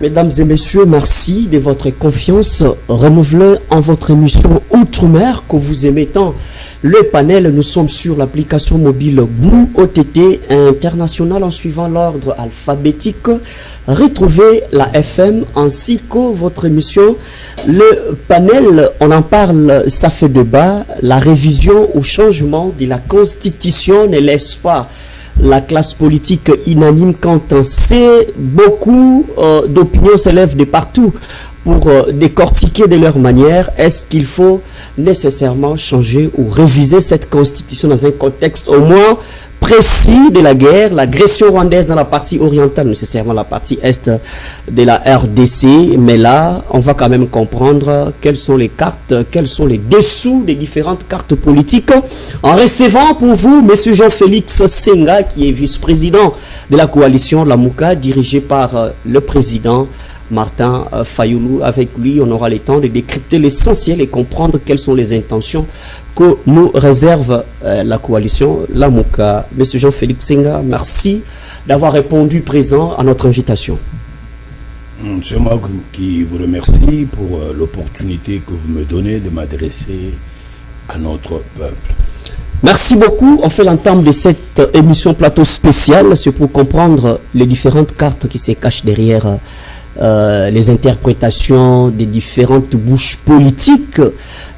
Mesdames et messieurs, merci de votre confiance renouvelée en votre émission Outre-mer que vous aimez tant. Le panel, nous sommes sur l'application mobile Blue OTT international en suivant l'ordre alphabétique. Retrouvez la FM ainsi que votre émission. Le panel, on en parle, ça fait débat. La révision ou changement de la Constitution ne laisse pas la classe politique inanime quand on sait beaucoup d'opinions s'élèvent de partout pour décortiquer de leur manière. Est-ce qu'il faut nécessairement changer ou réviser cette constitution dans un contexte au moins précis de la guerre, l'agression rwandaise dans la partie orientale, nécessairement la partie est de la RDC, mais là, on va quand même comprendre quelles sont les cartes, quels sont les dessous des différentes cartes politiques. En recevant pour vous, M. Jean-Félix Senga, qui est vice-président de la coalition Lamouka, dirigée par le président Martin Fayoulou. Avec lui, on aura le temps de décrypter l'essentiel et comprendre quelles sont les intentions que nous réserve la coalition Lamouka. Monsieur Jean-Félix Senga, merci d'avoir répondu présent à notre invitation. C'est moi qui vous remercie pour l'opportunité que vous me donnez de m'adresser à notre peuple. Merci beaucoup. On fait l'entame de cette émission plateau spécial. C'est pour comprendre les différentes cartes qui se cachent derrière les interprétations des différentes bouches politiques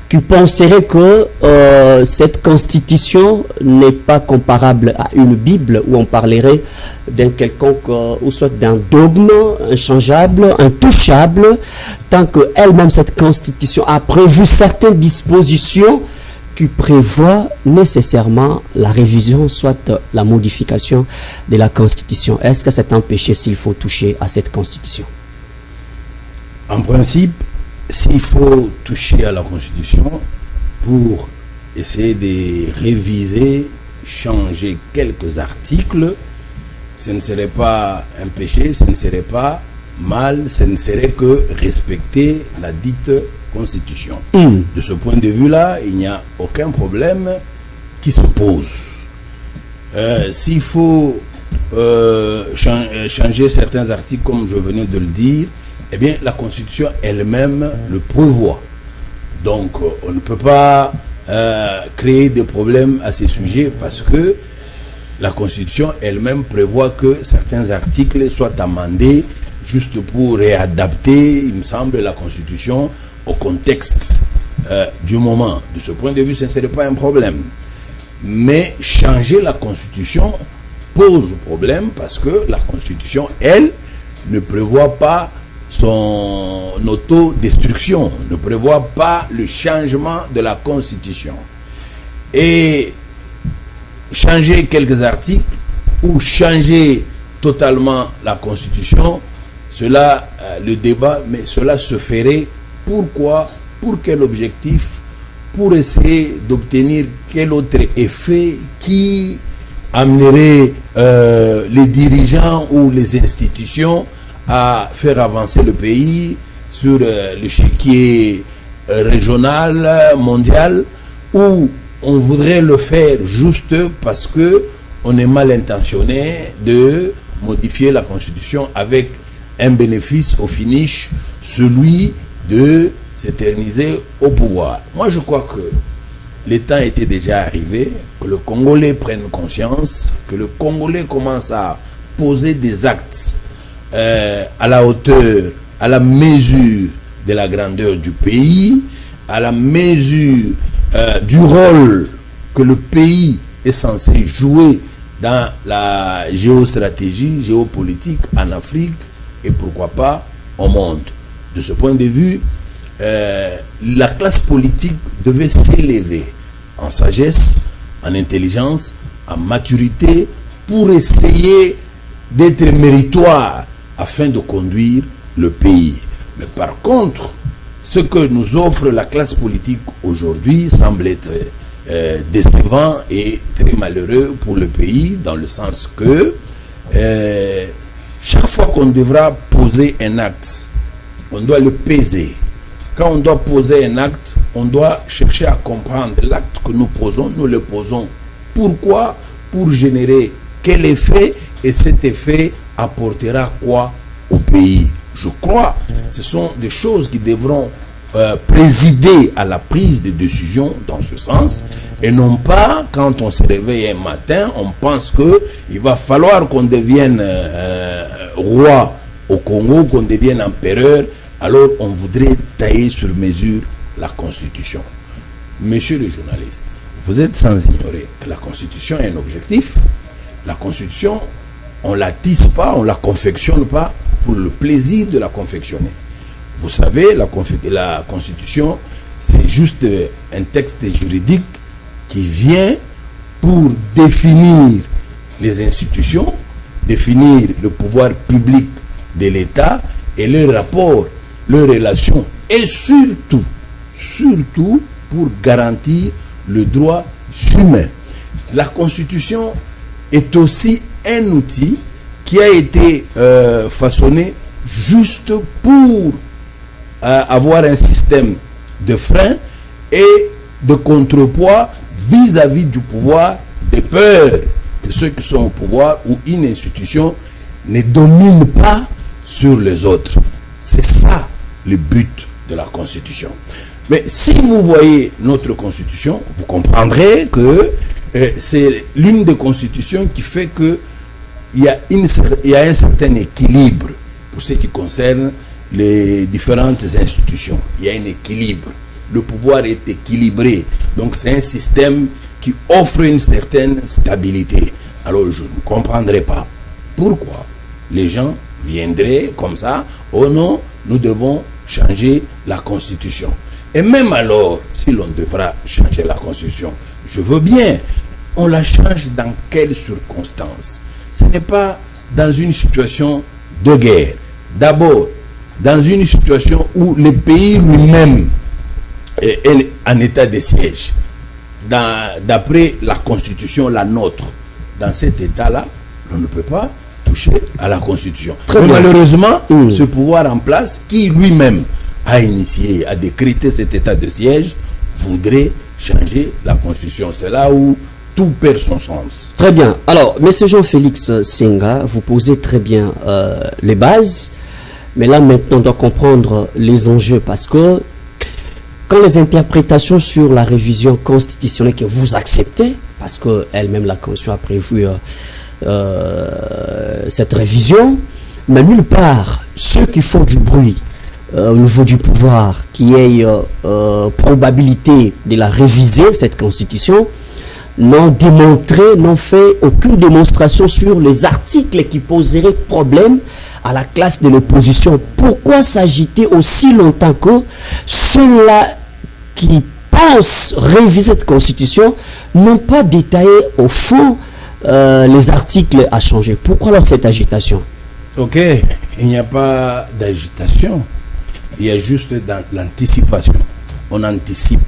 qui penseraient que cette constitution n'est pas comparable à une Bible où on parlerait d'un quelconque, ou soit d'un dogme inchangeable, intouchable, tant qu'elle-même, cette constitution, a prévu certaines dispositions qui prévoient nécessairement la révision, soit la modification de la constitution. Est-ce que c'est un péché s'il faut toucher à cette constitution? En principe, s'il faut toucher à la Constitution pour essayer de réviser, changer quelques articles, ce ne serait pas un péché, ce ne serait pas mal, ce ne serait que respecter la dite Constitution. De ce point de vue-là, il n'y a aucun problème qui se pose. S'il faut changer certains articles, comme je venais de le dire, eh bien, la Constitution elle-même le prévoit. Donc, on ne peut pas créer des problèmes à ces sujets parce que la Constitution elle-même prévoit que certains articles soient amendés juste pour réadapter, il me semble, la Constitution au contexte du moment. De ce point de vue, ce ne serait pas un problème. Mais changer la Constitution pose problème parce que la Constitution, elle, ne prévoit pas son autodestruction, ne prévoit pas le changement de la Constitution. Et changer quelques articles ou changer totalement la Constitution, cela, le débat, mais cela se ferait pourquoi, pour quel objectif, pour essayer d'obtenir quel autre effet qui amènerait les dirigeants ou les institutions à faire avancer le pays sur l'échiquier régional, mondial, où on voudrait le faire juste parce que on est mal intentionné de modifier la Constitution avec un bénéfice au finish, celui de s'éterniser au pouvoir. Moi, je crois que le temps était déjà arrivé, que le Congolais prenne conscience, que le Congolais commence à poser des actes à la hauteur, à la mesure de la grandeur du pays, à la mesure du rôle que le pays est censé jouer dans la géostratégie, géopolitique en Afrique et pourquoi pas au monde. De ce point de vue, la classe politique devait s'élever en sagesse, en intelligence, en maturité pour essayer d'être méritoire afin de conduire le pays. Mais par contre, ce que nous offre la classe politique aujourd'hui semble être décevant et très malheureux pour le pays, dans le sens que chaque fois qu'on devra poser un acte, on doit le peser. Quand on doit poser un acte, on doit chercher à comprendre l'acte que nous posons, nous le posons. Pourquoi? Pour générer quel effet, et cet effet apportera quoi au pays? je crois, ce sont des choses qui devront présider à la prise de décision dans ce sens, et non pas quand on se réveille un matin, on pense qu'il va falloir qu'on devienne roi au Congo, qu'on devienne empereur, alors on voudrait tailler sur mesure la Constitution. Messieurs les journalistes, vous êtes sans ignorer que la Constitution est un objectif. La Constitution, on ne la tisse pas, on ne la confectionne pas pour le plaisir de la confectionner. Vous savez, la Constitution, c'est juste un texte juridique qui vient pour définir les institutions, définir le pouvoir public de l'État et leurs rapports, leurs relations, et surtout pour garantir le droit humain. La Constitution est aussi un outil qui a été façonné juste pour avoir un système de frein et de contrepoids vis-à-vis du pouvoir, de peur que ceux qui sont au pouvoir ou une institution ne dominent pas sur les autres. C'est ça le but de la Constitution. Mais si vous voyez notre Constitution, vous comprendrez que c'est l'une des constitutions qui fait que il y a un certain équilibre pour ce qui concerne les différentes institutions. Il y a un équilibre. Le pouvoir est équilibré. Donc c'est un système qui offre une certaine stabilité. Alors je ne comprendrai pas pourquoi les gens viendraient comme ça. Oh non, nous devons changer la Constitution. Et même alors, si l'on devra changer la Constitution, je veux bien. On la change dans quelles circonstances? Ce n'est pas dans une situation de guerre. D'abord, dans une situation où le pays lui-même est en état de siège. D'après la Constitution, la nôtre, dans cet état-là, on ne peut pas toucher à la Constitution. Mais malheureusement, ce pouvoir en place, qui lui-même a initié, a décrété cet état de siège, voudrait changer la Constitution. C'est là où tout perd son sens. Très bien. Alors, M. Jean-Félix Senga, vous posez très bien les bases, mais là maintenant on doit comprendre les enjeux, parce que quand les interprétations sur la révision constitutionnelle que vous acceptez, parce que elle-même la Constitution a prévu cette révision, mais nulle part ceux qui font du bruit au niveau du pouvoir, qui ait probabilité de la réviser, cette Constitution, n'ont démontré, n'ont fait aucune démonstration sur les articles qui poseraient problème à la classe de l'opposition. Pourquoi s'agiter aussi longtemps que ceux-là qui pensent réviser cette Constitution n'ont pas détaillé au fond les articles à changer? Pourquoi alors cette agitation? Ok, il n'y a pas d'agitation, il y a juste l'anticipation. On anticipe,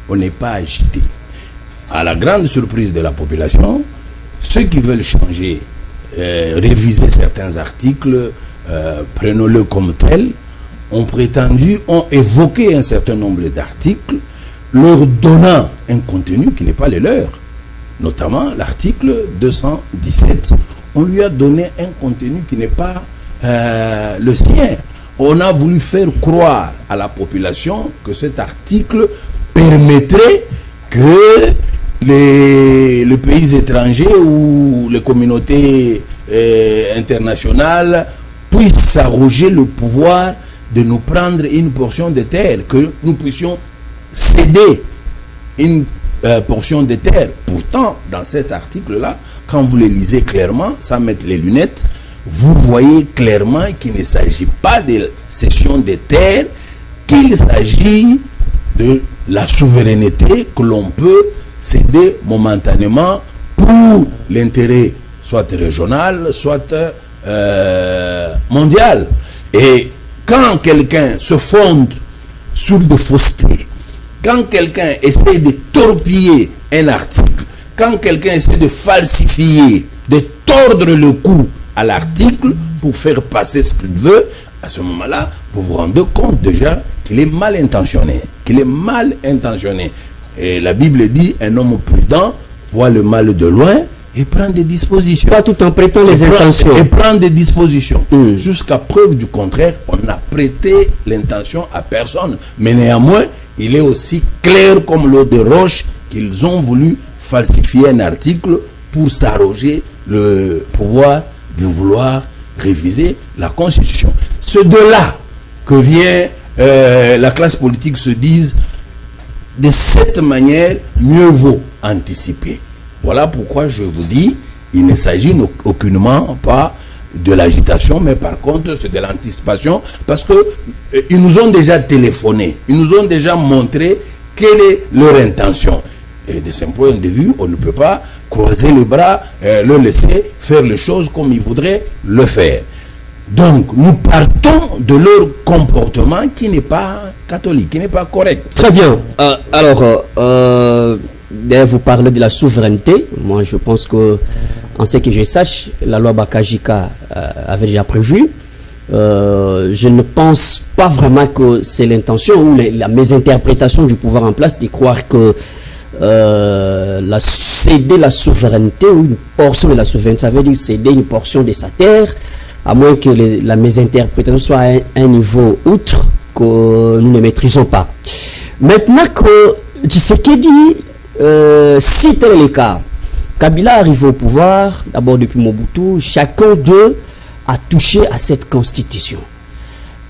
on n'est pas agité. À la grande surprise de la population, ceux qui veulent changer, réviser certains articles, prenons-le comme tel, ont évoqué un certain nombre d'articles, leur donnant un contenu qui n'est pas le leur. Notamment l'article 217. On lui a donné un contenu qui n'est pas le sien. On a voulu faire croire à la population que cet article permettrait que les pays étrangers ou les communautés internationales puissent s'arroger le pouvoir de nous prendre une portion de terre, que nous puissions céder une portion de terre. Pourtant, dans cet article-là, quand vous le lisez clairement, sans mettre les lunettes, vous voyez clairement qu'il ne s'agit pas de cession de terre, qu'il s'agit de la souveraineté que l'on peut céder momentanément pour l'intérêt soit régional, soit mondial. Et quand quelqu'un se fonde sur des faussetés, quand quelqu'un essaie de torpiller un article, quand quelqu'un essaie de falsifier, de tordre le cou à l'article pour faire passer ce qu'il veut, à ce moment-là, vous vous rendez compte déjà qu'il est mal intentionné. Et la Bible dit, un homme prudent voit le mal de loin et prend des dispositions. Pas tout en prêtant les intentions. Et prend des dispositions. Jusqu'à preuve du contraire, on n'a prêté l'intention à personne. Mais néanmoins, il est aussi clair comme l'eau de roche qu'ils ont voulu falsifier un article pour s'arroger le pouvoir de vouloir réviser la Constitution. C'est de là que vient la classe politique se dise de cette manière, mieux vaut anticiper. Voilà pourquoi je vous dis, il ne s'agit aucunement pas de l'agitation, mais par contre c'est de l'anticipation, parce que ils nous ont déjà téléphoné, ils nous ont déjà montré quelle est leur intention. Et de ce point de vue, on ne peut pas croiser les bras, leur laisser faire les choses comme ils voudraient le faire. Donc, nous partons de leur comportement qui n'est pas catholique, qui n'est pas correct. Très bien. Vous parlez de la souveraineté. Moi, je pense que, en ce que je sache, la loi Bakajika avait déjà prévu. Je ne pense pas vraiment que c'est l'intention ou la mésinterprétation du pouvoir en place de croire que céder la souveraineté ou une portion de la souveraineté, ça veut dire céder une portion de sa terre, à moins que la mésinterprétation soit à un niveau outre que nous ne maîtrisons pas. Maintenant que Tshisekedi, si tel est le cas, Kabila arrive au pouvoir, d'abord depuis Mobutu, chacun d'eux a touché à cette constitution.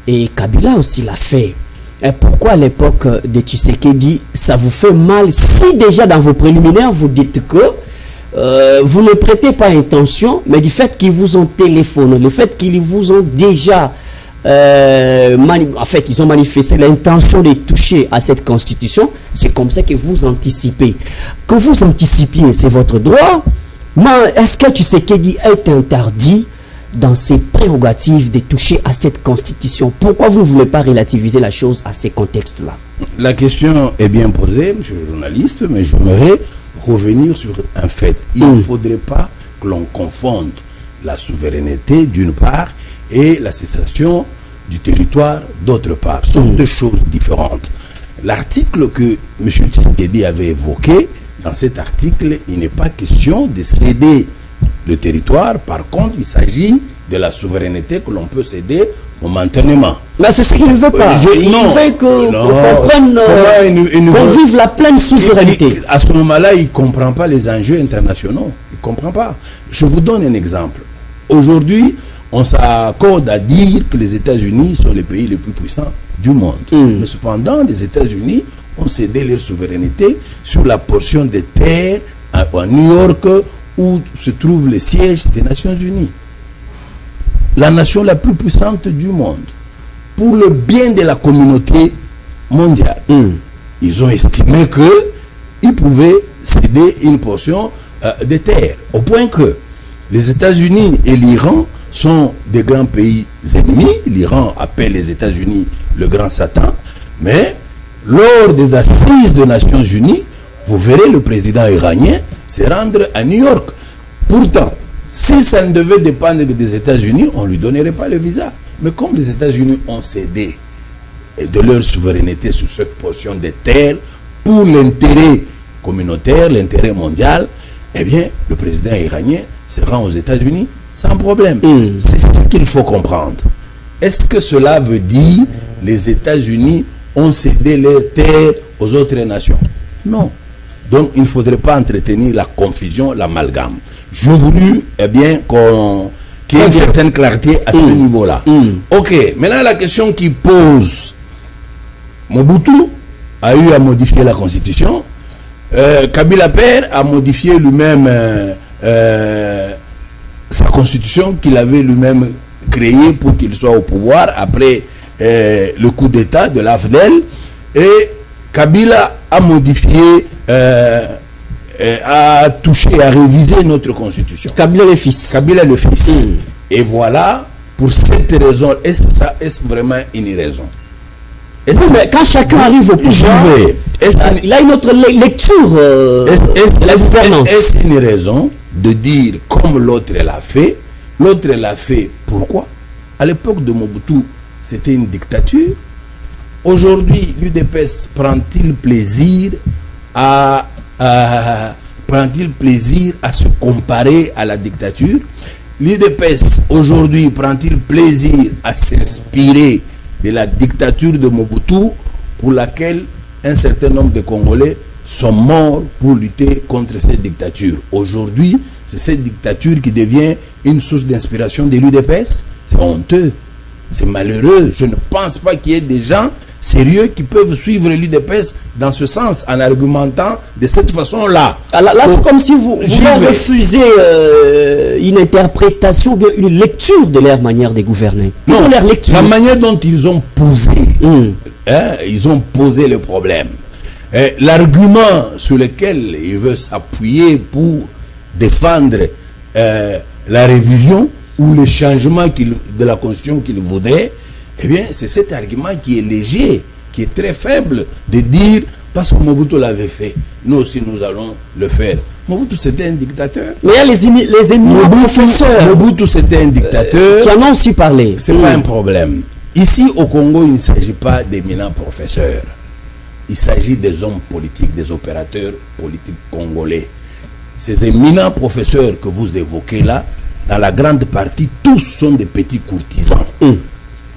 Et Kabila aussi l'a fait. Et pourquoi à l'époque de Tshisekedi, ça vous fait mal si déjà dans vos préliminaires, vous dites que vous ne prêtez pas intention, mais du fait qu'ils vous ont téléphoné, le fait qu'ils vous ont déjà en fait, ils ont manifesté l'intention de toucher à cette constitution, c'est comme ça que vous anticipez. Que vous anticipiez, c'est votre droit, mais est-ce que Tshisekedi est interdit dans ses prérogatives de toucher à cette constitution? Pourquoi vous ne voulez pas relativiser la chose à ces contextes-là? La question est bien posée, monsieur le journaliste, mais j'aimerais revenir sur un fait. Il ne faudrait pas que l'on confonde la souveraineté d'une part et la cessation du territoire d'autre part. Ce sont deux choses différentes. L'article que M. Tshisekedi avait évoqué, dans cet article, il n'est pas question de céder le territoire. Par contre, il s'agit de la souveraineté que l'on peut céder momentanément. Mais c'est ce qu'il ne veut pas. Il veut qu'on vive la pleine souveraineté. À ce moment-là, il ne comprend pas les enjeux internationaux. Il ne comprend pas. Je vous donne un exemple. Aujourd'hui, on s'accorde à dire que les États-Unis sont les pays les plus puissants du monde. Mais cependant, les États-Unis ont cédé leur souveraineté sur la portion des terres à New York où se trouve le siège des Nations Unies. La nation la plus puissante du monde. Pour le bien de la communauté mondiale. Ils ont estimé qu'ils pouvaient céder une portion des terres. Au point que les États-Unis et l'Iran sont des grands pays ennemis. L'Iran appelle les États-Unis le grand Satan. Mais lors des assises des Nations Unies, vous verrez le président iranien se rendre à New York. Pourtant, si ça ne devait dépendre des États-Unis, on ne lui donnerait pas le visa. Mais comme les États-Unis ont cédé de leur souveraineté sur cette portion des terres pour l'intérêt communautaire, l'intérêt mondial, eh bien, le président iranien se rend aux États-Unis sans problème. C'est ce qu'il faut comprendre. Est-ce que cela veut dire que les États-Unis ont cédé leurs terres aux autres nations? Non. Donc, il ne faudrait pas entretenir la confusion, l'amalgame. Je voulu, qu'il y ait une certaine clarté à ce niveau-là. Ok, maintenant la question qui pose, Mobutu a eu à modifier la Constitution, Kabila Père a modifié lui-même sa Constitution qu'il avait lui-même créée pour qu'il soit au pouvoir après le coup d'État de l'AFDEL, et Kabila a modifié a touché, a révisé notre constitution. Kabila le fils. Kabila le fils. Et voilà, pour cette raison, est-ce vraiment une raison? Oui, mais quand chacun arrive au pouvoir, il a une autre lecture de la gouvernance. Est-ce une raison de dire comme l'autre l'a fait? L'autre l'a fait pourquoi? À l'époque de Mobutu, c'était une dictature. Aujourd'hui, l'UDPS prend-il plaisir à prend-il plaisir à se comparer à la dictature? L'UDPS aujourd'hui prend-il plaisir à s'inspirer de la dictature de Mobutu, pour laquelle un certain nombre de Congolais sont morts pour lutter contre cette dictature? Aujourd'hui, c'est cette dictature qui devient une source d'inspiration de l'UDPS. C'est honteux, c'est malheureux. Je ne pense pas qu'il y ait des gens sérieux qui peuvent suivre l'UDPS dans ce sens, en argumentant de cette façon-là. Là, c'est comme si vous refusez une interprétation, bien une lecture de leur manière de gouverner. Non, leur lecture. La manière dont ils ont posé, ils ont posé le problème. L'argument sur lequel ils veulent s'appuyer pour défendre la révision ou le changement de la constitution qu'ils voudraient, eh bien, c'est cet argument qui est léger, qui est très faible, de dire, parce que Mobutu l'avait fait, nous aussi nous allons le faire. Mobutu, c'était un dictateur. Mais il y a les éminents professeurs. Mobutu, c'était un dictateur. Qui en ont aussi parlé. C'est pas un problème. Ici, au Congo, il ne s'agit pas d'éminents professeurs. Il s'agit des hommes politiques, des opérateurs politiques congolais. Ces éminents professeurs que vous évoquez là, dans la grande partie, tous sont des petits courtisans.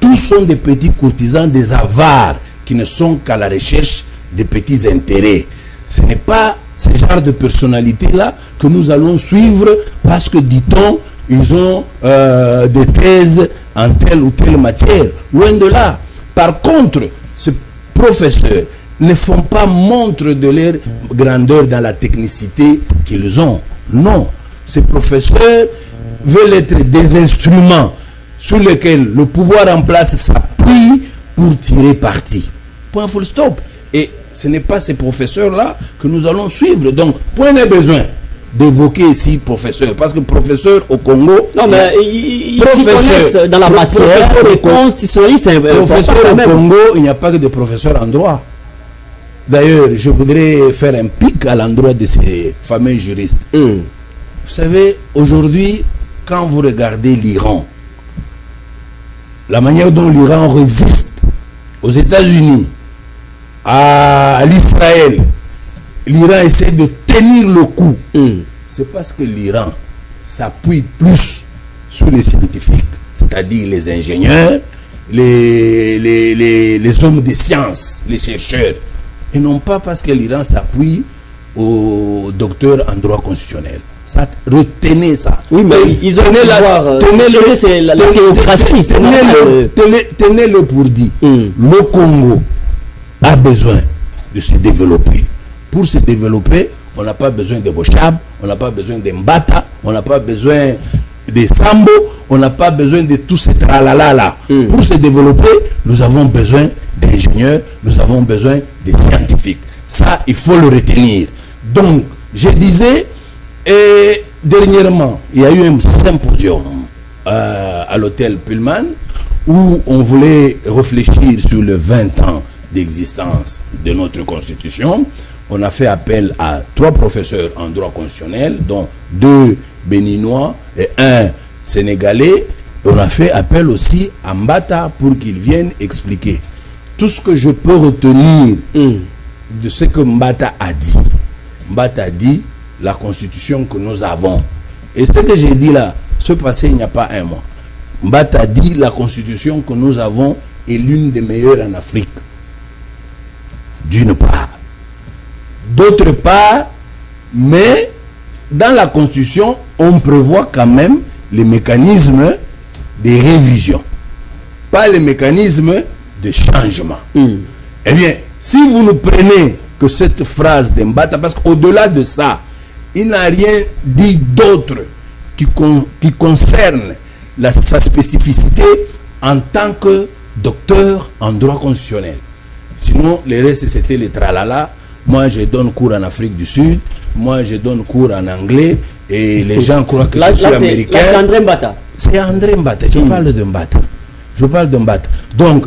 Tous sont des petits courtisans, des avares, qui ne sont qu'à la recherche des petits intérêts. Ce n'est pas ce genre de personnalité-là que nous allons suivre parce que, dit-on, ils ont des thèses en telle ou telle matière. Loin de là. Par contre, ces professeurs ne font pas montre de leur grandeur dans la technicité qu'ils ont. Non. Ces professeurs veulent être des instruments sur lesquels le pouvoir en place s'appuie pour tirer parti. Point full stop. Et ce n'est pas ces professeurs-là que nous allons suivre. Donc, point de besoin d'évoquer ici professeur, parce que professeur au Congo... Non, mais ils s'y connaissent dans la matière, les constitutionnalistes... Professeur au Congo, il n'y a pas que des professeurs en droit. D'ailleurs, je voudrais faire un pic à l'endroit de ces fameux juristes. Vous savez, aujourd'hui, quand vous regardez l'Iran, la manière dont l'Iran résiste aux États-Unis, à l'Israël, l'Iran essaie de tenir le coup. C'est parce que l'Iran s'appuie plus sur les scientifiques, c'est-à-dire les ingénieurs, les hommes de sciences, les chercheurs, et non pas parce que l'Iran s'appuie aux docteurs en droit constitutionnel. Ça, retenez ça. Oui, mais ils ont la théocratie. Tenez-le pour dire. Le Congo a besoin de se développer. Pour se développer, on n'a pas besoin de Bochab, on n'a pas besoin de Mbata, on n'a pas besoin de Sambo, on n'a pas besoin de tout ce tralala là. Pour se développer, nous avons besoin d'ingénieurs, nous avons besoin de scientifiques. Ça, il faut le retenir. Donc, je disais, et dernièrement, il y a eu un symposium à l'hôtel Pullman où on voulait réfléchir sur les 20 ans d'existence de notre constitution. On a fait appel à 3 professeurs en droit constitutionnel, dont 2 béninois et 1 sénégalais. Et on a fait appel aussi à Mbata pour qu'il vienne expliquer. Tout ce que je peux retenir de ce que Mbata a dit. Mbata a dit la constitution que nous avons. Et ce que j'ai dit là, ce passé il n'y a pas un mois. Mbata a dit la constitution que nous avons est l'une des meilleures en Afrique. D'une part. D'autre part, mais dans la constitution, on prévoit quand même les mécanismes de révision, pas les mécanismes de changement. Eh bien, si vous ne prenez que cette phrase de Mbata, parce qu'au-delà de ça, il n'a rien dit d'autre qui concerne sa spécificité en tant que docteur en droit constitutionnel. Sinon, le reste, c'était les tralala. Moi, je donne cours en Afrique du Sud. Moi, je donne cours en anglais. Et les gens croient que je suis américain. C'est André Mbata. C'est André Mbata. Je parle de Mbata. Je parle de Mbata. Donc,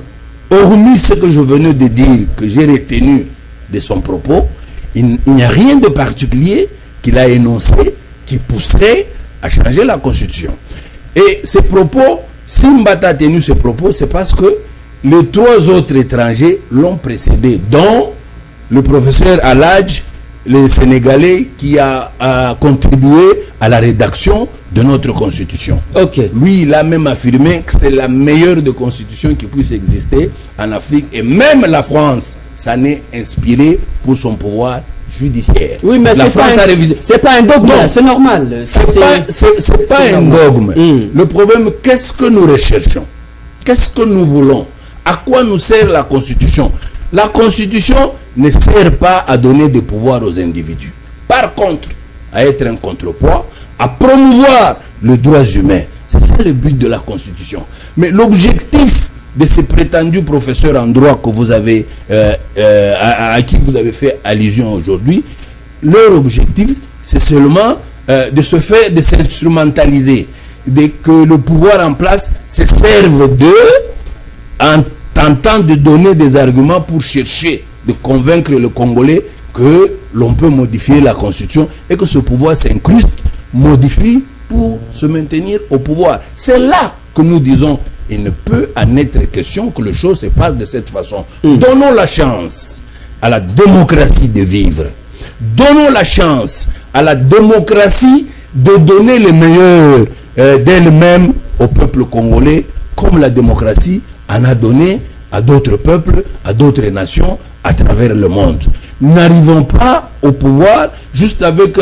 hormis ce que je venais de dire, que j'ai retenu de son propos, il n'y a rien de particulier qu'il a énoncé qui pousserait à changer la constitution. Et ces propos, si Mbata a tenu ces propos, c'est parce que les 3 autres étrangers l'ont précédé, dont le professeur Aladj les Sénégalais qui a contribué à la rédaction de notre constitution. Lui, il a même affirmé que c'est la meilleure des constitutions qui puisse exister en Afrique. Et même la France s'en est inspirée pour son pouvoir judiciaire. Oui, mais c'est pas un dogme, c'est normal. C'est pas un dogme. Le problème, qu'est-ce que nous recherchons? Qu'est-ce que nous voulons? À quoi nous sert la Constitution? La Constitution ne sert pas à donner des pouvoirs aux individus. Par contre, à être un contrepoids, à promouvoir les droits humains. C'est ça le but de la Constitution. Mais l'objectif de ces prétendus professeurs en droit que vous avez, à qui vous avez fait allusion aujourd'hui, leur objectif, c'est seulement de s'instrumentaliser, que le pouvoir en place se serve en tentant de donner des arguments pour chercher de convaincre le Congolais que l'on peut modifier la Constitution et que ce pouvoir s'incruste, modifie pour se maintenir au pouvoir. C'est là que nous disons, il ne peut en être question que les choses se passent de cette façon. Donnons la chance à la démocratie de vivre. Donnons la chance à la démocratie de donner le meilleur d'elle-même au peuple congolais, comme la démocratie en a donné à d'autres peuples, à d'autres nations à travers le monde. Nous n'arrivons pas au pouvoir juste avec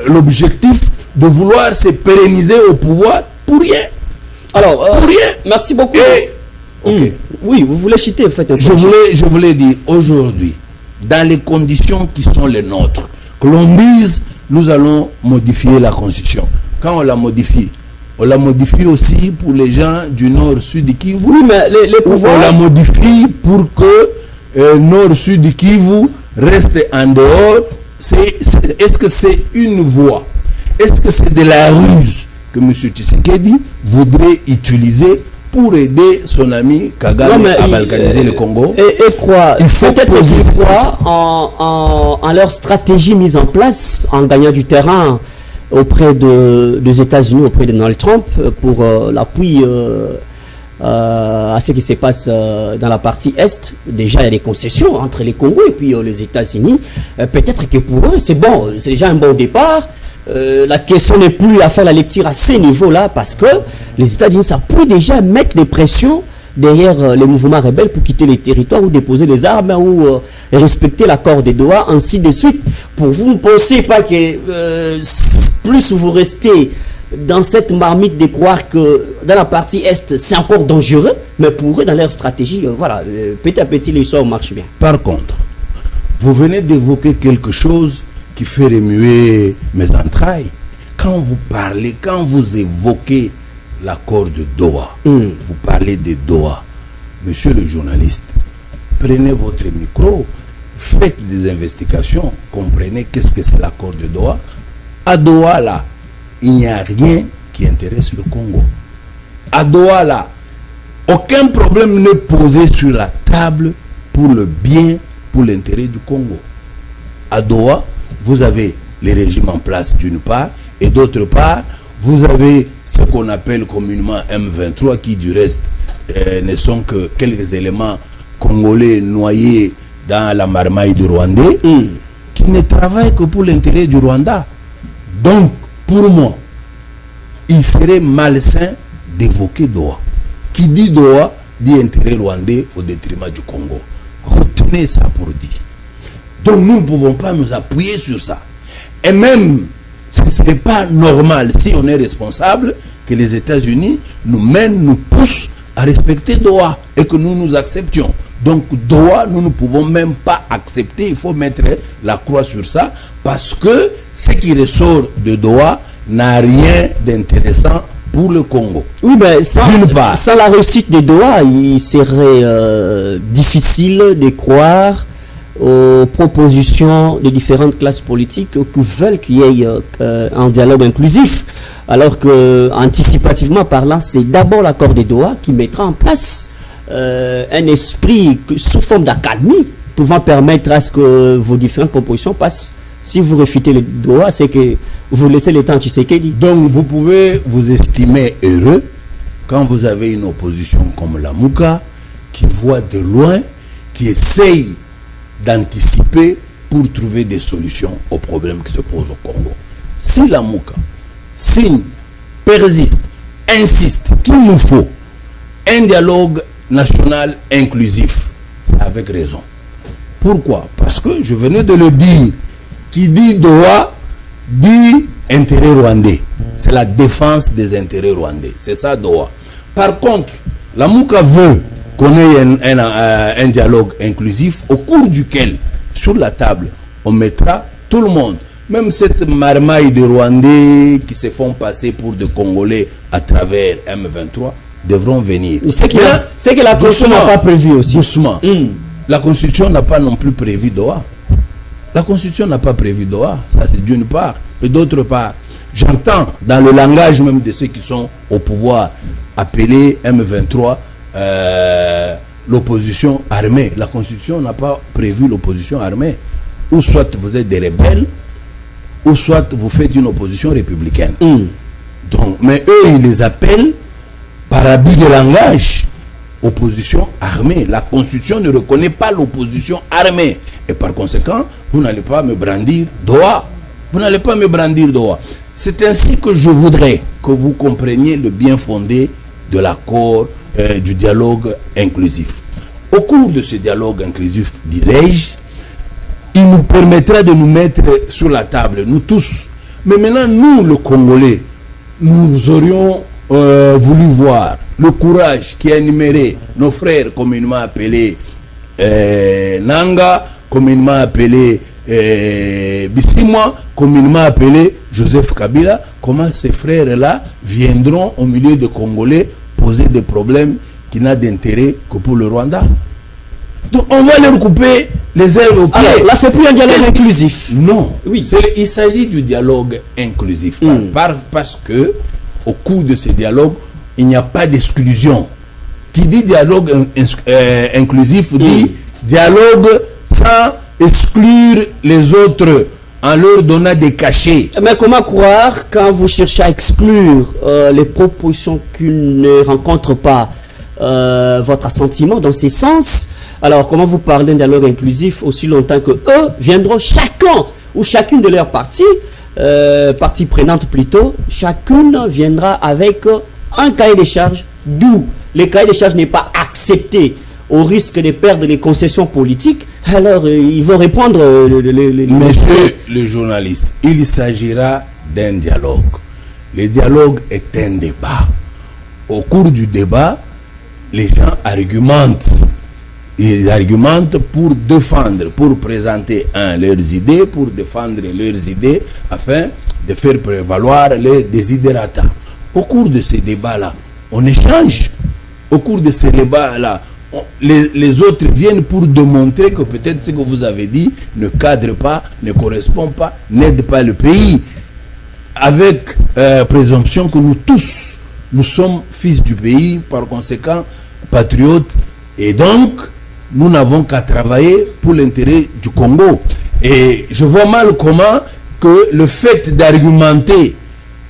l'objectif de vouloir se pérenniser au pouvoir pour rien. Alors, pour rien. Merci beaucoup. Oui, vous voulez citer en fait. Je voulais dire aujourd'hui, dans les conditions qui sont les nôtres, que l'on dise nous allons modifier la Constitution. Quand on la modifie aussi pour les gens du nord-sud Kivu. Oui, mais les pouvoirs... On la modifie pour que nord-sud Kivu reste en dehors. Est-ce que c'est une voie? Est-ce que c'est de la ruse que M. Tshisekedi voudrait utiliser pour aider son ami Kagame à balkaniser le Congo? Et quoi? Il faut peut-être qu'ils croient en leur stratégie mise en place en gagnant du terrain auprès des États-Unis, auprès de Donald Trump, pour l'appui à ce qui se passe dans la partie Est. Déjà, il y a des concessions entre les Congos et puis les États-Unis. Peut-être que pour eux, c'est bon, c'est déjà un bon départ. La question n'est plus à faire la lecture à ces niveaux-là, parce que les États-Unis savent plus déjà mettre des pressions derrière les mouvements rebelles pour quitter les territoires ou déposer les armes ou respecter l'accord de Doha, ainsi de suite. Pour vous, ne pensez pas que plus vous restez dans cette marmite de croire que dans la partie Est, c'est encore dangereux, mais pour eux, dans leur stratégie, voilà, petit à petit, l'histoire marche bien. Par contre, vous venez d'évoquer quelque chose qui fait remuer mes entrailles. Quand vous parlez, quand vous évoquez l'accord de Doha, vous parlez de Doha. Monsieur le journaliste, prenez votre micro, faites des investigations, comprenez qu'est-ce que c'est l'accord de Doha. À Doha, là, il n'y a rien qui intéresse le Congo. À Doha, là, aucun problème n'est posé sur la table pour le bien, pour l'intérêt du Congo. À Doha, vous avez les régimes en place d'une part, et d'autre part, vous avez ce qu'on appelle communément M23, qui du reste ne sont que quelques éléments congolais noyés dans la marmaille du Rwandais, qui ne travaillent que pour l'intérêt du Rwanda. Donc, pour moi, il serait malsain d'évoquer Doha. Qui dit Doha, dit intérêt rwandais au détriment du Congo. Retenez ça pour dire. Donc nous ne pouvons pas nous appuyer sur ça. Et même, ce ne serait pas normal, si on est responsable, que les États-Unis nous poussent à respecter Doha et que nous nous acceptions. Donc Doha, nous ne pouvons même pas accepter, il faut mettre la croix sur ça, parce que ce qui ressort de Doha n'a rien d'intéressant pour le Congo. Oui, mais sans la réussite de Doha, il serait difficile de croire aux propositions de différentes classes politiques qui veulent qu'il y ait un dialogue inclusif, alors que, anticipativement parlant, c'est d'abord l'accord de Doha qui mettra en place un esprit sous forme d'accalmie pouvant permettre à ce que vos différentes propositions passent. Si vous refutez le Doha, c'est que vous laissez le temps à Tshisekedi. Donc vous pouvez vous estimer heureux quand vous avez une opposition comme la Mouka qui voit de loin, qui essaye d'anticiper pour trouver des solutions aux problèmes qui se posent au Congo. Si la MOUCA signe, persiste, insiste qu'il nous faut un dialogue national inclusif, c'est avec raison. Pourquoi? Parce que je venais de le dire, qui dit Doha dit intérêt rwandais. C'est la défense des intérêts rwandais. C'est ça Doha. Par contre, la MOUCA veut qu'on ait un dialogue inclusif au cours duquel, sur la table, on mettra tout le monde. Même cette marmaille de Rwandais qui se font passer pour des Congolais à travers M23 devront venir. C'est que la Constitution n'a pas prévu aussi. Doucement. La Constitution n'a pas non plus prévu Doha. La Constitution n'a pas prévu Doha. Ça, c'est d'une part. Et d'autre part, j'entends dans le langage même de ceux qui sont au pouvoir appeler M23 l'opposition armée. La Constitution n'a pas prévu l'opposition armée. Ou soit vous êtes des rebelles, ou soit vous faites une opposition républicaine. Donc, mais eux, ils les appellent par abus de langage opposition armée. La Constitution ne reconnaît pas l'opposition armée. Et par conséquent, vous n'allez pas me brandir Doha. Vous n'allez pas me brandir Doha. C'est ainsi que je voudrais que vous compreniez le bien fondé de l'accord, du dialogue inclusif. Au cours de ce dialogue inclusif, disais-je, il nous permettra de nous mettre sur la table, nous tous. Mais maintenant, nous, le Congolais, nous aurions voulu voir le courage qui a énuméré nos frères communément appelés Nanga, communément appelés Bissimwa, communément appelé Joseph Kabila. Comment ces frères-là viendront au milieu des Congolais poser des problèmes qui n'ont d'intérêt que pour le Rwanda? Donc on va leur couper les ailes au pied. Alors, là, c'est plus un dialogue inclusif. Non. Oui. Il s'agit du dialogue inclusif. Parce que au cours de ce dialogue, il n'y a pas d'exclusion. Qui dit dialogue inclusif dit dialogue sans exclure les autres en leur donnant des cachets. Mais comment croire quand vous cherchez à exclure les propositions qui ne rencontrent pas votre assentiment dans ces sens? Alors comment vous parlez d'un dialogue inclusif aussi longtemps que eux viendront chacun ou chacune de leurs parties prenantes plutôt, chacune viendra avec un cahier de charges, d'où le cahier de charges n'est pas accepté au risque de perdre les concessions politiques, alors ils vont répondre... Monsieur le journaliste, il s'agira d'un dialogue. Le dialogue est un débat. Au cours du débat, les gens argumentent. Ils argumentent pour défendre, pour présenter leurs idées, pour défendre leurs idées, afin de faire prévaloir les desiderata. Au cours de ces débats-là, on échange. Au cours de ces débats-là, les autres viennent pour démontrer que peut-être ce que vous avez dit ne cadre pas, ne correspond pas, n'aide pas le pays. Avec présomption que nous tous, nous sommes fils du pays, par conséquent, patriotes, et donc, nous n'avons qu'à travailler pour l'intérêt du Congo. Et je vois mal comment que le fait d'argumenter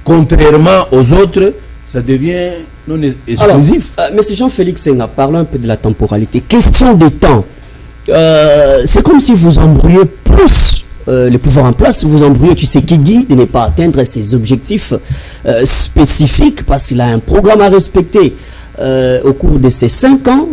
contrairement aux autres, ça devient non exclusif. Alors, M. Jean-Félix Senga, parlons un peu de la temporalité. Question de temps. C'est comme si vous embrouillez plus le pouvoir en place, vous embrouillez Tshisekedi de ne pas atteindre ses objectifs spécifiques parce qu'il a un programme à respecter. Au cours de ces 5 ans,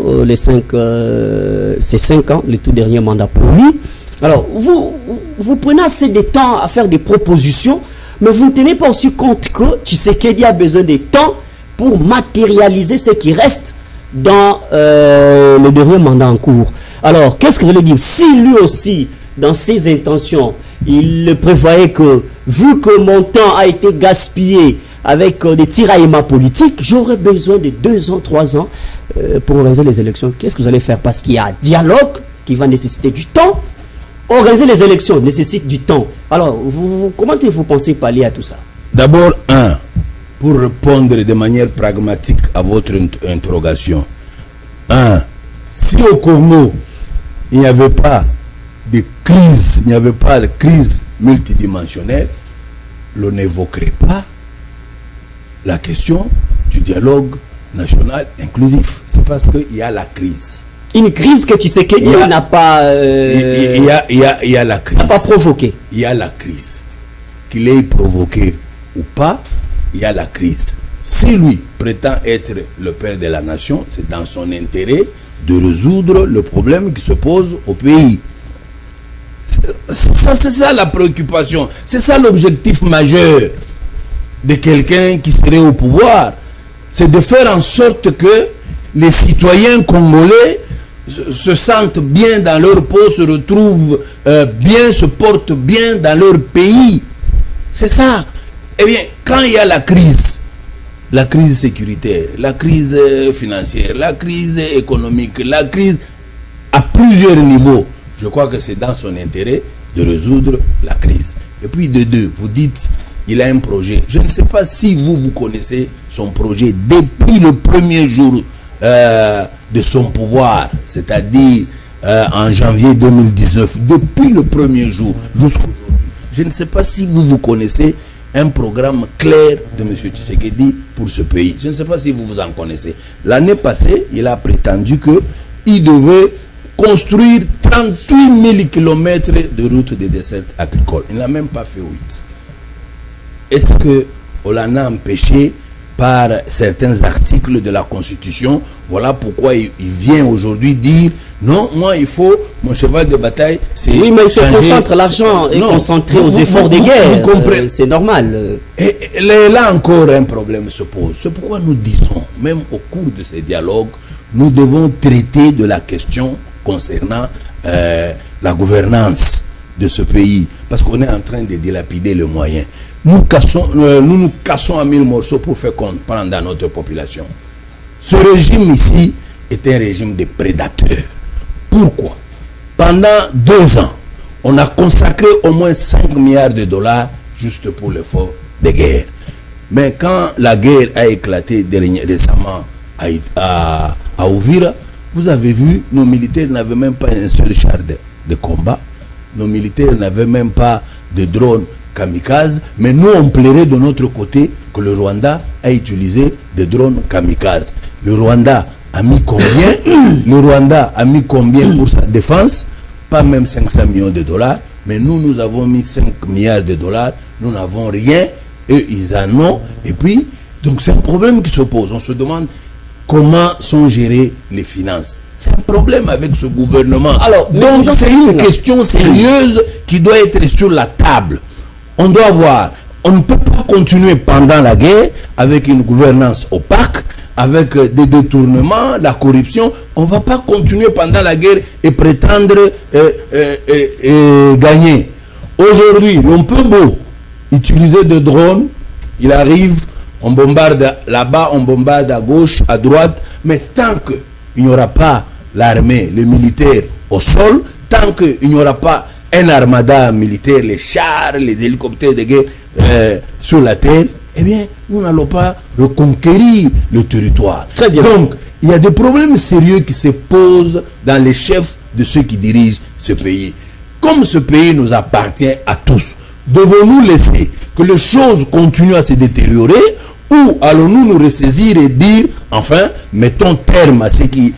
ces 5 ans, le tout dernier mandat pour lui. Alors, vous prenez assez de temps à faire des propositions, mais vous ne tenez pas aussi compte que Tshisekedi a besoin de temps pour matérialiser ce qui reste dans le dernier mandat en cours. Alors, qu'est-ce que je veux dire? Si lui aussi, dans ses intentions, il prévoyait que, vu que mon temps a été gaspillé avec des tiraillements politiques, j'aurais besoin de 2 ans, 3 ans pour organiser les élections. Qu'est-ce que vous allez faire? Parce qu'il y a un dialogue qui va nécessiter du temps. Organiser les élections nécessite du temps. Alors, comment vous pensez pallier à tout ça? D'abord, pour répondre de manière pragmatique à votre interrogation. Si au Congo, il n'y avait pas de crise, il n'y avait pas de crise multidimensionnelle, l'on n'évoquerait pas la question du dialogue national inclusif. C'est parce qu'il y a la crise. Une crise que Tshisekedi n'a pas... il y a la crise. N'a pas provoqué. Il y a la crise. Qu'il ait provoqué ou pas, il y a la crise. Si lui prétend être le père de la nation, c'est dans son intérêt de résoudre le problème qui se pose au pays. C'est ça la préoccupation. C'est ça l'objectif majeur de quelqu'un qui serait au pouvoir. C'est de faire en sorte que les citoyens congolais se sentent bien dans leur peau, se retrouvent bien, se portent bien dans leur pays. C'est ça. Eh bien, quand il y a la crise sécuritaire, la crise financière, la crise économique, la crise à plusieurs niveaux, je crois que c'est dans son intérêt de résoudre la crise. Et puis de deux, vous dites, il a un projet. Je ne sais pas si vous connaissez son projet depuis le premier jour de son pouvoir, c'est-à-dire en janvier 2019, depuis le premier jour jusqu'à aujourd'hui. Je ne sais pas si vous connaissez un programme clair de M. Tshisekedi pour ce pays. Je ne sais pas si vous en connaissez. L'année passée, il a prétendu qu'il devait construire 38 000 km de routes de dessert agricole. Il n'a même pas fait 8. Est-ce qu'on l'en a empêché par certains articles de la Constitution? Voilà pourquoi il vient aujourd'hui dire non, moi il faut, mon cheval de bataille, c'est... Oui, mais il se concentre, l'argent est concentré aux efforts de guerre, c'est normal. Et là encore un problème se pose. C'est pourquoi nous disons, même au cours de ces dialogues, nous devons traiter de la question concernant la gouvernance de ce pays, parce qu'on est en train de dilapider le moyen. Nous nous cassons à 1000 morceaux pour faire comprendre à notre population. Ce régime ici est un régime de prédateurs. Pourquoi? Pendant 2 ans, on a consacré au moins 5 milliards de dollars juste pour l'effort de guerre. Mais quand la guerre a éclaté récemment à Uvira, vous avez vu, nos militaires n'avaient même pas un seul char de combat. Nos militaires n'avaient même pas de drones kamikazes. Mais nous, on plairait de notre côté que le Rwanda a utilisé des drones kamikazes. Le Rwanda a mis combien? Le Rwanda a mis combien pour sa défense? Pas même 500 millions de dollars. Mais nous avons mis 5 milliards de dollars. Nous n'avons rien. Eux, ils en ont. Et puis, donc c'est un problème qui se pose. On se demande comment sont gérées les finances. C'est un problème avec ce gouvernement. Alors, donc c'est une question sérieuse qui doit être sur la table. On doit voir. On ne peut pas continuer pendant la guerre avec une gouvernance opaque, avec des détournements, la corruption. On ne va pas continuer pendant la guerre et prétendre gagner. Aujourd'hui, l'on peut beau utiliser des drones. Il arrive, on bombarde là-bas, on bombarde à gauche, à droite. Mais tant qu'il n'y aura pas l'armée, les militaires au sol, tant qu'il n'y aura pas un armada militaire, les chars, les hélicoptères de guerre sur la terre, eh bien, nous n'allons pas reconquérir le territoire. Très bien. Donc, il y a des problèmes sérieux qui se posent dans les chefs de ceux qui dirigent ce pays. Comme ce pays nous appartient à tous, devons-nous laisser que les choses continuent à se détériorer ou allons-nous nous ressaisir et dire, enfin, mettons terme à ce qui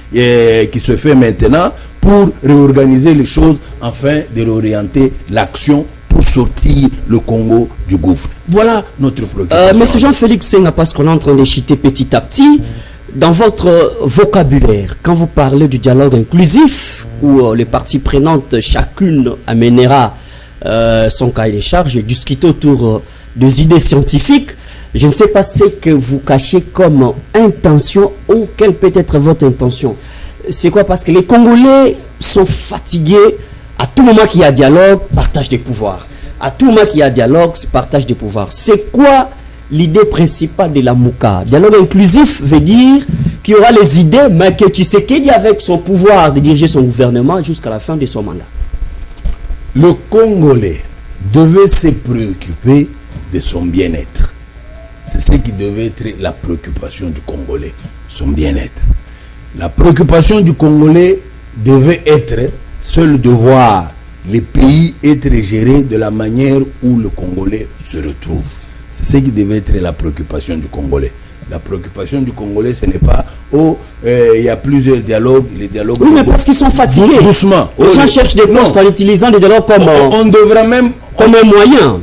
se fait maintenant pour réorganiser les choses afin de réorienter l'action pour sortir le Congo du gouffre. Voilà notre préoccupation. Monsieur Jean-Félix Senga, parce qu'on est en train de chuter petit à petit, dans votre vocabulaire, quand vous parlez du dialogue inclusif, où les parties prenantes, chacune amènera son cahier des charges et discuter autour des idées scientifiques, je ne sais pas ce que vous cachez comme intention ou quelle peut être votre intention. C'est quoi? Parce que les Congolais sont fatigués. À tout moment qu'il y a dialogue, partage des pouvoirs. À tout moment qu'il y a dialogue, partage des pouvoirs. C'est quoi l'idée principale de la MOUCA? Dialogue inclusif veut dire qu'il y aura les idées, mais que Tshisekedi avec son pouvoir de diriger son gouvernement jusqu'à la fin de son mandat. Le Congolais devait se préoccuper de son bien-être. C'est ce qui devait être la préoccupation du Congolais, son bien-être. La préoccupation du Congolais devait être seul de voir les pays être gérés de la manière où le Congolais se retrouve. C'est ce qui devait être la préoccupation du Congolais. La préoccupation du Congolais, ce n'est pas il y a plusieurs dialogues, les dialogues. Oui, mais parce qu'ils sont fatigués. Doucement. Les gens cherchent des postes en utilisant des dialogues comme on devrait même comme un moyen.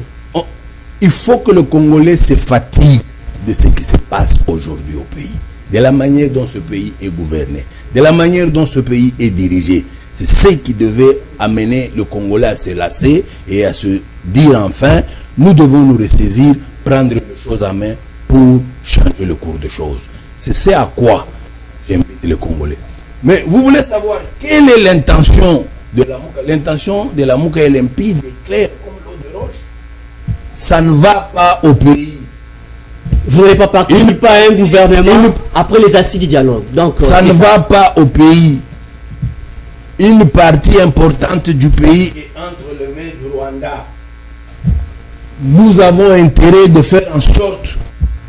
Il faut que le Congolais se fatigue de ce qui se passe aujourd'hui au pays, de la manière dont ce pays est gouverné, de la manière dont ce pays est dirigé. C'est ce qui devait amener le Congolais à se lasser et à se dire enfin, nous devons nous ressaisir, prendre les choses en main pour changer le cours des choses. C'est ce à quoi j'invite le Congolais. Mais vous voulez savoir quelle est l'intention de la Mouka? L'intention de la Mouka est limpide et claire comme l'eau de roche. Ça ne va pas au pays. Vous n'avez pas participé à un gouvernement après les assises du dialogue. Donc, ça ne va pas au pays. Une partie importante du pays est entre les mains du Rwanda. Nous avons intérêt de faire en sorte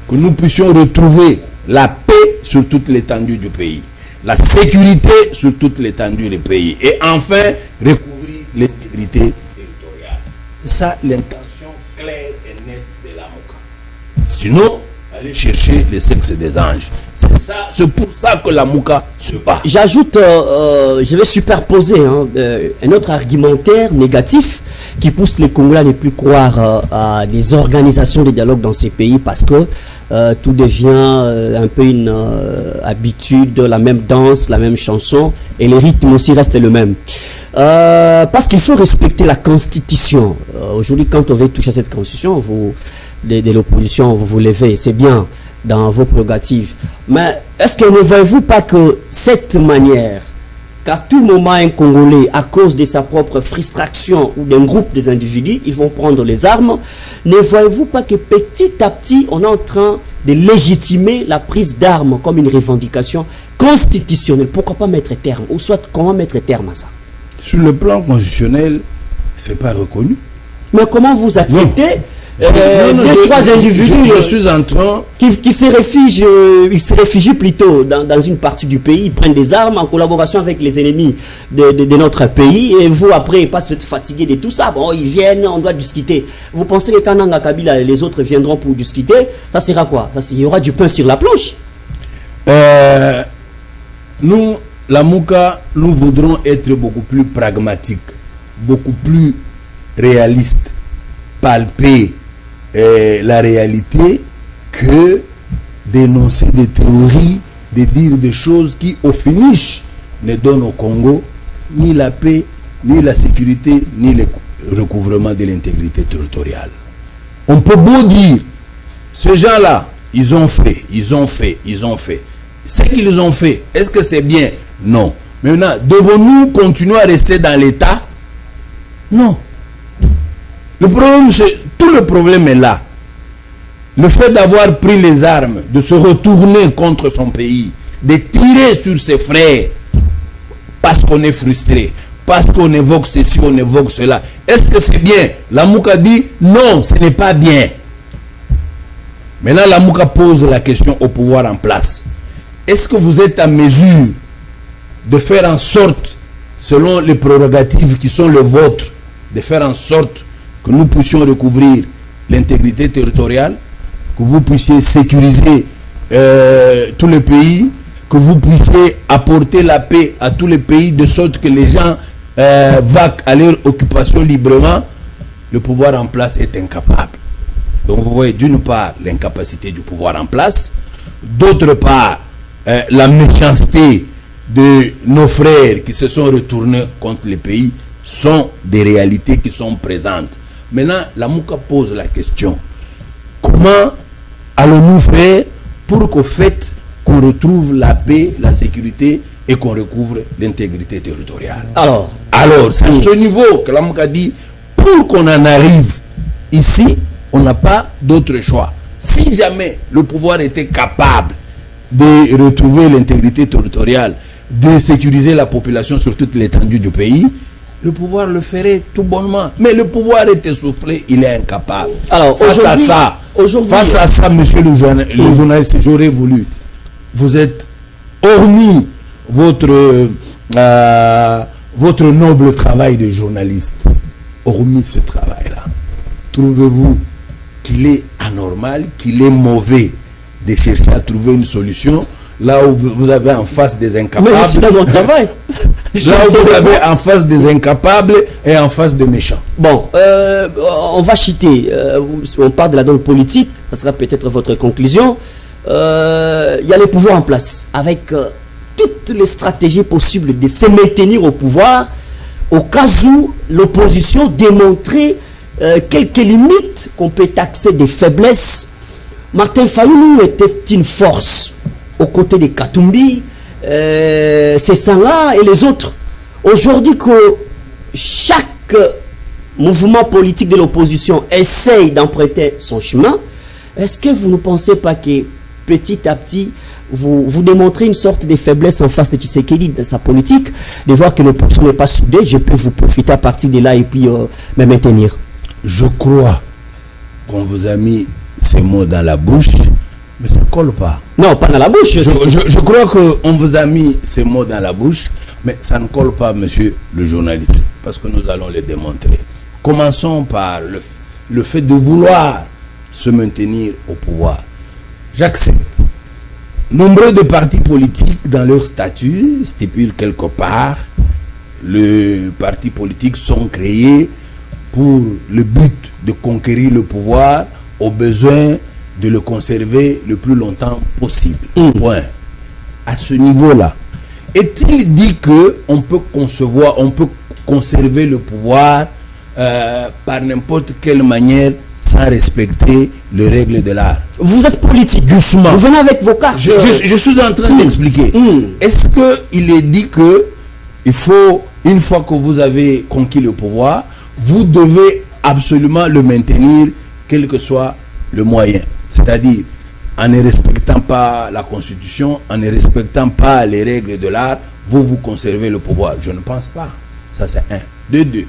que nous puissions retrouver la paix sur toute l'étendue du pays, la sécurité sur toute l'étendue du pays et enfin recouvrir l'intégrité territoriale. C'est ça l'intention claire et nette de la Mouka. Sinon, aller chercher les sexes des anges. C'est pour ça que la Mouka se bat. J'ajoute, je vais superposer un autre argumentaire négatif qui pousse les Congolais à ne plus croire à des organisations de dialogue dans ces pays parce que tout devient un peu une habitude, la même danse, la même chanson et les rythmes aussi restent le même. Parce qu'il faut respecter la Constitution. Aujourd'hui, quand on veut toucher à cette Constitution, vous, de l'opposition, vous vous levez, c'est bien dans vos prérogatives. Mais est-ce que ne voyez-vous pas que cette manière, qu'à tout moment un Congolais, à cause de sa propre frustration ou d'un groupe des individus, ils vont prendre les armes, ne voyez-vous pas que petit à petit, on est en train de légitimer la prise d'armes comme une revendication constitutionnelle? Pourquoi pas mettre terme? Ou soit comment mettre terme à ça? Sur le plan constitutionnel, c'est pas reconnu. Mais comment vous acceptez trois individus je suis en train qui se réfugient, ils se réfugient plutôt dans une partie du pays, ils prennent des armes en collaboration avec les ennemis de notre pays, et vous après ils passent fatigués de tout ça. Bon, ils viennent, on doit discuter. Vous pensez que quand Nanga Kabila les autres viendront pour discuter, ça sera quoi? Il y aura du pain sur la planche. Nous, la Mouka, nous voudrons être beaucoup plus pragmatiques, beaucoup plus réalistes, palper la réalité que d'énoncer des théories, de dire des choses qui au finish ne donnent au Congo ni la paix, ni la sécurité, ni le recouvrement de l'intégrité territoriale. On peut beau dire, ces gens-là, ils ont fait. Ce qu'ils ont fait, est-ce que c'est bien? Non. Maintenant, devons-nous continuer à rester dans l'État? Non. Le problème, tout le problème est là. Le fait d'avoir pris les armes, de se retourner contre son pays, de tirer sur ses frères, parce qu'on est frustré, parce qu'on évoque ceci, on évoque cela. Est-ce que c'est bien? La Mouka dit non, ce n'est pas bien. Maintenant, la Mouka pose la question au pouvoir en place. Est-ce que vous êtes en mesure de faire en sorte, selon les prérogatives qui sont les vôtres, de faire en sorte que nous puissions recouvrir l'intégrité territoriale, que vous puissiez sécuriser tous les pays, que vous puissiez apporter la paix à tous les pays, de sorte que les gens vaquent à leur occupation librement? Le pouvoir en place est incapable. Donc vous voyez d'une part l'incapacité du pouvoir en place, d'autre part la méchanceté de nos frères qui se sont retournés contre les pays sont des réalités qui sont présentes. Maintenant, la Mouka pose la question. Comment allons-nous faire pour qu'au fait qu'on retrouve la paix, la sécurité et qu'on recouvre l'intégrité territoriale? Alors c'est à ce niveau que la Mouka dit, pour qu'on en arrive ici, on n'a pas d'autre choix. Si jamais le pouvoir était capable de retrouver l'intégrité territoriale, de sécuriser la population sur toute l'étendue du pays, le pouvoir le ferait tout bonnement. Mais le pouvoir est essoufflé, il est incapable. Alors, face à ça, monsieur le journaliste, j'aurais voulu, vous êtes, hormis votre noble travail de journaliste, hormis ce travail-là, trouvez-vous qu'il est anormal, qu'il est mauvais de chercher à trouver une solution là où vous avez en face des incapables. Mais je suis dans mon travail. Là où vous avez en face des incapables et en face des méchants. Bon, on va chuter. On parle de la donne politique. Ça sera peut-être votre conclusion. Il y a le pouvoir en place avec toutes les stratégies possibles de se maintenir au pouvoir au cas où l'opposition démontrait quelques limites qu'on peut taxer des faiblesses. Martin Fayulu était une force aux côtés de Katumbi, Sessanga et les autres. Aujourd'hui que chaque mouvement politique de l'opposition essaye d'emprunter son chemin, est-ce que vous ne pensez pas que petit à petit vous démontrez une sorte de faiblesse en face de Tshisekedi dans sa politique, de voir que l'opposition n'est pas soudée, je peux vous profiter à partir de là et puis me maintenir? Je crois qu'on vous a mis ces mots dans la bouche, mais ça ne colle pas. Non, pas dans la bouche. Je crois qu'on vous a mis ces mots dans la bouche, mais ça ne colle pas, monsieur le journaliste, parce que nous allons les démontrer. Commençons par le fait de vouloir se maintenir au pouvoir. J'accepte. Nombreux de partis politiques dans leur statut stipulent quelque part les partis politiques sont créés pour le but de conquérir le pouvoir au besoin de le conserver le plus longtemps possible. Point. À ce niveau-là, est-il dit qu'on peut concevoir, on peut conserver le pouvoir par n'importe quelle manière sans respecter les règles de l'art? Vous êtes politique, doucement. Vous venez avec vos cartes. Je suis en train d'expliquer. Est-ce qu'il est dit que il faut, une fois que vous avez conquis le pouvoir, vous devez absolument le maintenir, quel que soit le moyen? C'est-à-dire, en ne respectant pas la Constitution, en ne respectant pas les règles de l'art, vous conservez le pouvoir? Je ne pense pas. Ça, c'est un. De deux.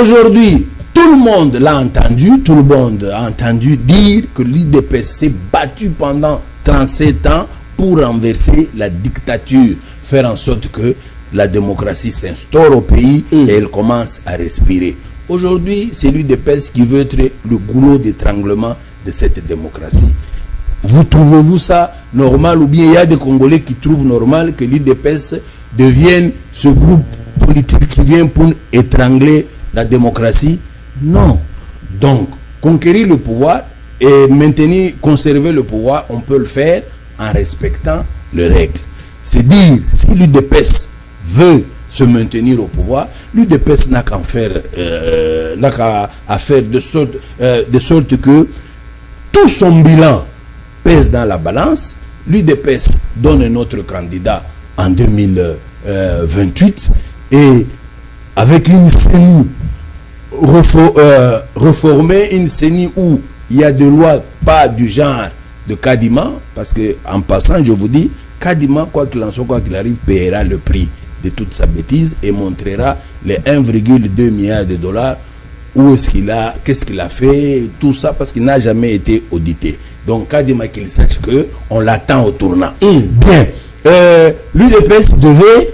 Aujourd'hui, tout le monde l'a entendu, tout le monde a entendu dire que l'UDPS s'est battu pendant 37 ans pour renverser la dictature, faire en sorte que la démocratie s'instaure au pays et elle commence à respirer. Aujourd'hui, c'est l'UDPS qui veut être le goulot d'étranglement de cette démocratie. Vous trouvez-vous ça normal, ou bien il y a des Congolais qui trouvent normal que l'UDPS devienne ce groupe politique qui vient pour étrangler la démocratie? Non. Donc, conquérir le pouvoir et maintenir, conserver le pouvoir, on peut le faire en respectant les règles. C'est dire, si l'UDPS veut se maintenir au pouvoir, l'UDPS n'a qu'à faire, faire de sorte que tout son bilan pèse dans la balance. L'UDPS donne un autre candidat en 2028 et avec une CENI reformée, une CENI où il y a des lois pas du genre de Kadima, parce que en passant je vous dis, Kadima, quoi qu'il en soit, quoi qu'il arrive, paiera le prix de toute sa bêtise et montrera les 1,2 milliard de dollars, où est-ce qu'il a, qu'est-ce qu'il a fait, tout ça, parce qu'il n'a jamais été audité. Donc Kadima, qu'il sache que on l'attend au tournant. Bien, l'UDPS devait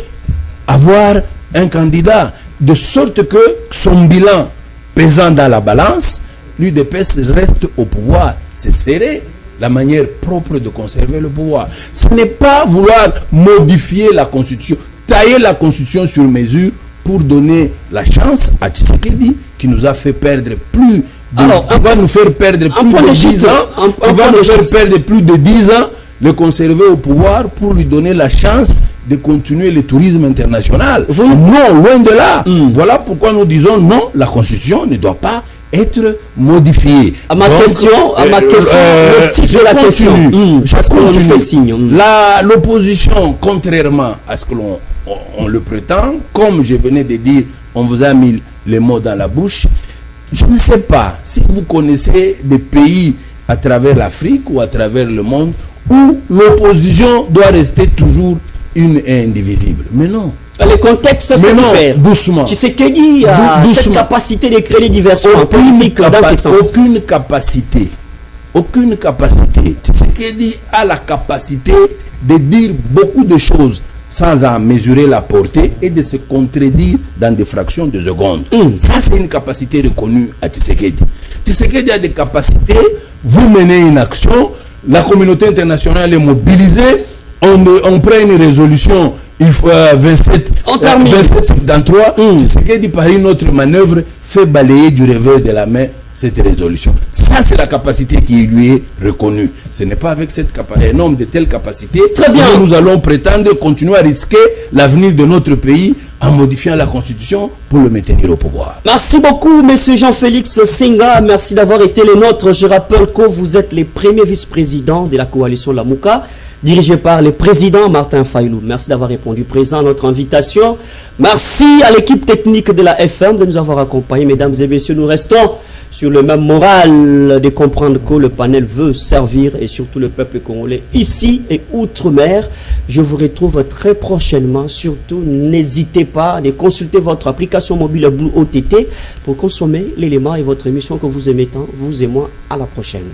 avoir un candidat, de sorte que son bilan pesant dans la balance, l'UDPS reste au pouvoir. C'est serré la manière propre de conserver le pouvoir. Ce n'est pas vouloir modifier la Constitution, tailler la Constitution sur mesure pour donner la chance à Tshisekedi, qui nous a fait perdre plus de... Alors, on va nous faire perdre plus de 10 ans. On va nous faire perdre plus de 10 ans, le conserver au pouvoir pour lui donner la chance de continuer le tourisme international. Non, loin de là. Voilà pourquoi nous disons non, la Constitution ne doit pas être modifiée. À ma question, je continue. L'opposition, contrairement à ce que on le prétend, comme je venais de dire, on vous a mis les mots dans la bouche. Je ne sais pas si vous connaissez des pays à travers l'Afrique ou à travers le monde où l'opposition doit rester toujours une et indivisible. Mais non. Le contexte, c'est faire. Doucement. Tshisekedi a cette capacité de créer des diversions politiques dans ce sens. Aucune capacité. Aucune capacité. Tshisekedi a la capacité de dire beaucoup de choses sans en mesurer la portée et de se contredire dans des fractions de secondes. Ça, c'est une capacité reconnue à Tshisekedi. Tshisekedi a des capacités. Vous menez une action, la communauté internationale est mobilisée, on prend une résolution, il faut 2773, c'est ce que dit Paris, notre manœuvre fait balayer du revers de la main cette résolution. Ça, c'est la capacité qui lui est reconnue. Ce n'est pas avec cette capacité, un homme de telle capacité que nous allons prétendre continuer à risquer l'avenir de notre pays en modifiant la Constitution pour le maintenir au pouvoir. Merci beaucoup, monsieur Jean-Félix Senga. Merci d'avoir été les nôtres. Je rappelle que vous êtes les premiers vice-présidents de la coalition Lamouka, dirigé par le président Martin Fayoulou. Merci d'avoir répondu présent à notre invitation. Merci à l'équipe technique de la FM de nous avoir accompagnés. Mesdames et messieurs, nous restons sur le même moral de comprendre que le panel veut servir et surtout le peuple congolais ici et outre-mer. Je vous retrouve très prochainement. Surtout, n'hésitez pas à consulter votre application mobile Blue OTT pour consommer l'élément et votre émission que vous aimez tant, vous et moi. À la prochaine.